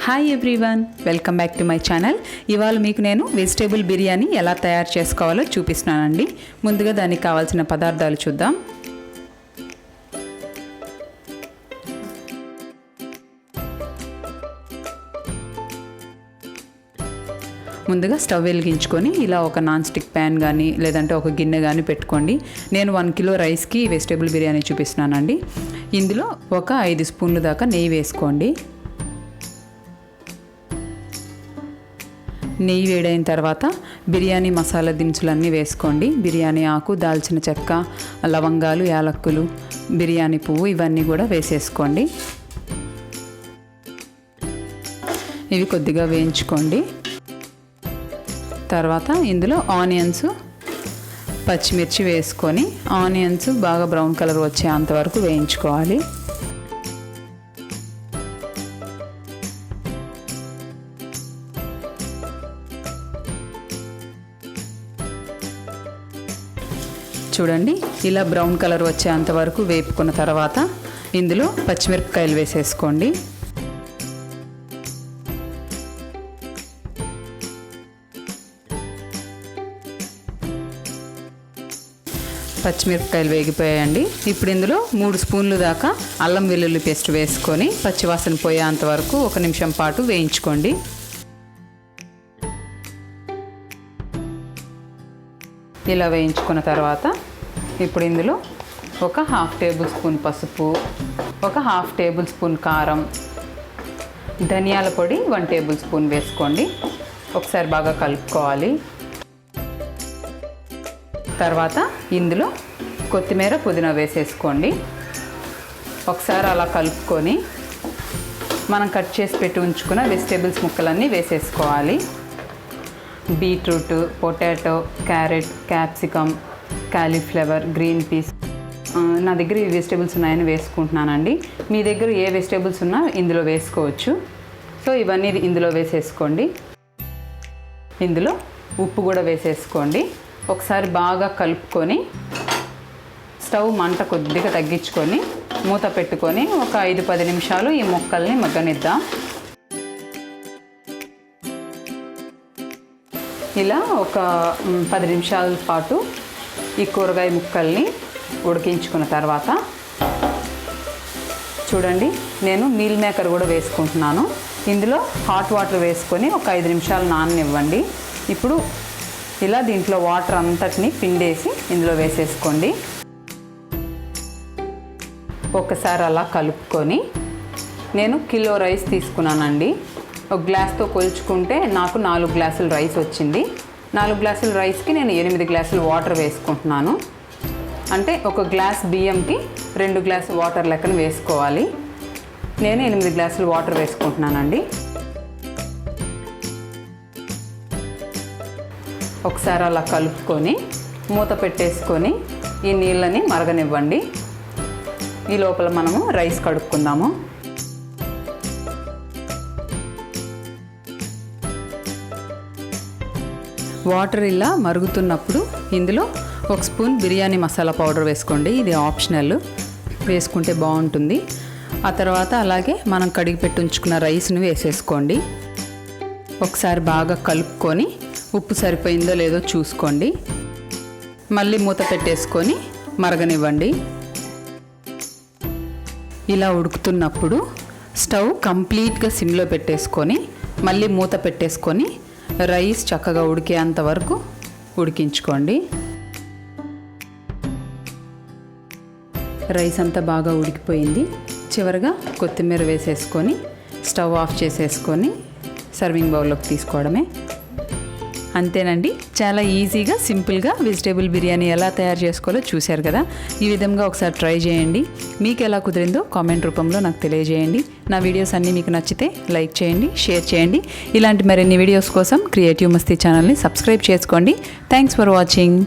Hi everyone, welcome back to my channel. ఇవాళ మీకు నేను వెజిటేబుల్ బిర్యానీ ఎలా తయారు చేసుకోవాలో చూపిస్తున్నానండి. ముందుగా దానికి కావాల్సిన పదార్థాలు చూద్దాం. ముందుగా స్టవ్ వెలిగించుకొని ఇలా ఒక నాన్ స్టిక్ ప్యాన్ కానీ లేదంటే ఒక గిన్నె కానీ పెట్టుకోండి. నేను 1 కిలో రైస్కి వెజిటేబుల్ బిర్యానీ చూపిస్తున్నానండి. ఇందులో ఒక 5 స్పూన్లు దాకా నెయ్యి వేసుకోండి. నెయ్యి వేడైన తర్వాత బిర్యానీ మసాలా దినుసులన్నీ వేసుకోండి. బిర్యానీ ఆకు, దాల్చిన చెక్క, లవంగాలు, యాలక్కులు, బిర్యానీ పువ్వు ఇవన్నీ కూడా వేసేసుకోండి. ఇవి కొద్దిగా వేయించుకోండి. తర్వాత ఇందులో ఆనియన్స్, పచ్చిమిర్చి వేసుకొని ఆనియన్స్ బాగా బ్రౌన్ కలర్ వచ్చేంత వరకు వేయించుకోవాలి. చూడండి, ఇలా బ్రౌన్ కలర్ వచ్చేంత వరకు వేపుకున్న తర్వాత ఇందులో పచ్చిమిరపకాయలు వేసేసుకోండి. పచ్చిమిరపకాయలు వేగిపోయాయండి. ఇప్పుడు ఇందులో 3 స్పూన్లు దాకా అల్లం వెల్లుల్లి పేస్ట్ వేసుకొని పచ్చివాసన పోయేంత వరకు 1 నిమిషం పాటు వేయించుకోండి. ఇలా వేయించుకున్న తర్వాత ఇప్పుడు ఇందులో ఒక 1/2 టేబుల్ స్పూన్ పసుపు, ఒక 1/2 టేబుల్ స్పూన్ కారం, ధనియాల పొడి 1 టేబుల్ స్పూన్ వేసుకోండి. ఒకసారి బాగా కలుపుకోవాలి. తర్వాత ఇందులో కొత్తిమీర, పుదీనా వేసేసుకోండి. ఒకసారి అలా కలుపుకొని మనం కట్ చేసి పెట్టి ఉంచుకున్న వెజిటేబుల్స్ ముక్కలన్నీ వేసేసుకోవాలి. Beetroot, potato, carrot, capsicum, cauliflower, green peas, నా దగ్గర ఈ వెజిటేబుల్స్ ఉన్నాయని వేసుకుంటున్నానండి. మీ దగ్గర ఏ వెజిటేబుల్స్ ఉన్నా ఇందులో వేసుకోవచ్చు. సో ఇవన్నీ ఇందులో వేసేసుకోండి. ఇందులో ఉప్పు కూడా వేసేసుకోండి. ఒకసారి బాగా కలుపుకొని స్టవ్ మంట కొద్దిగా తగ్గించుకొని మూత పెట్టుకొని ఒక 5-10 నిమిషాలు ఈ ముక్కల్ని మగ్గనిద్దాం. ఇలా ఒక 10 నిమిషాల పాటు ఈ కూరగాయ ముక్కల్ని ఉడికించుకున్న తర్వాత చూడండి, నేను మీల్ మేకర్ కూడా వేసుకుంటున్నాను. ఇందులో హాట్ వాటర్ వేసుకొని ఒక 5 నిమిషాలు నాననివ్వండి. ఇప్పుడు ఇలా దీంట్లో వాటర్ అంతటిని పిండేసి ఇందులో వేసేసుకోండి. ఒకసారి అలా కలుపుకొని నేను కిలో రైస్ తీసుకున్నానండి. ఒక గ్లాస్తో కొలుచుకుంటే నాకు 4 గ్లాసులు రైస్ వచ్చింది. 4 గ్లాసుల రైస్కి నేను 8 గ్లాసులు వాటర్ వేసుకుంటున్నాను. అంటే ఒక గ్లాస్ బియ్యంకి 2 గ్లాసులు వాటర్ లెక్కన వేసుకోవాలి. నేను 8 గ్లాసులు వాటర్ వేసుకుంటున్నానండి. ఒకసారి అలా కలుపుకొని మూత పెట్టేసుకొని ఈ నీళ్ళని మరగనివ్వండి. ఈ లోపల మనము రైస్ కడుక్కుందాము. వాటర్ ఇలా మరుగుతున్నప్పుడు ఇందులో 1 స్పూన్ బిర్యానీ మసాలా పౌడర్ వేసుకోండి. ఇది ఆప్షనల్, వేసుకుంటే బాగుంటుంది. ఆ తర్వాత అలాగే మనం కడిగి పెట్టి ఉంచుకున్న రైస్ని వేసేసుకోండి. ఒకసారి బాగా కలుపుకొని ఉప్పు సరిపోయిందో లేదో చూసుకోండి. మళ్ళీ మూత పెట్టేసుకొని మరగనివ్వండి. ఇలా ఉడుకుతున్నప్పుడు స్టవ్ కంప్లీట్గా సిమ్లో పెట్టేసుకొని మళ్ళీ మూత పెట్టేసుకొని రైస్ చక్కగా ఉడికేంత వరకు ఉడికించుకోండి. రైస్ అంతా బాగా ఉడికిపోయింది. చివరిగా కొత్తిమీర వేసేసుకొని స్టవ్ ఆఫ్ చేసేసుకొని సర్వింగ్ బౌల్లోకి తీసుకోవడమే. అంతేనండి, చాలా ఈజీగా సింపుల్గా వెజిటేబుల్ బిర్యానీ ఎలా తయారు చేసుకోవాలో చూశారు కదా. ఈ విధంగా ఒకసారి ట్రై చేయండి. మీకు ఎలా కుదిరిందో కామెంట్ రూపంలో నాకు తెలియజేయండి. నా వీడియోస్ అన్నీ మీకు నచ్చితే లైక్ చేయండి, షేర్ చేయండి. ఇలాంటి మరిన్ని వీడియోస్ కోసం క్రియేటివ్ మస్తీ ఛానల్ని సబ్స్క్రైబ్ చేసుకోండి. Thanks for watching.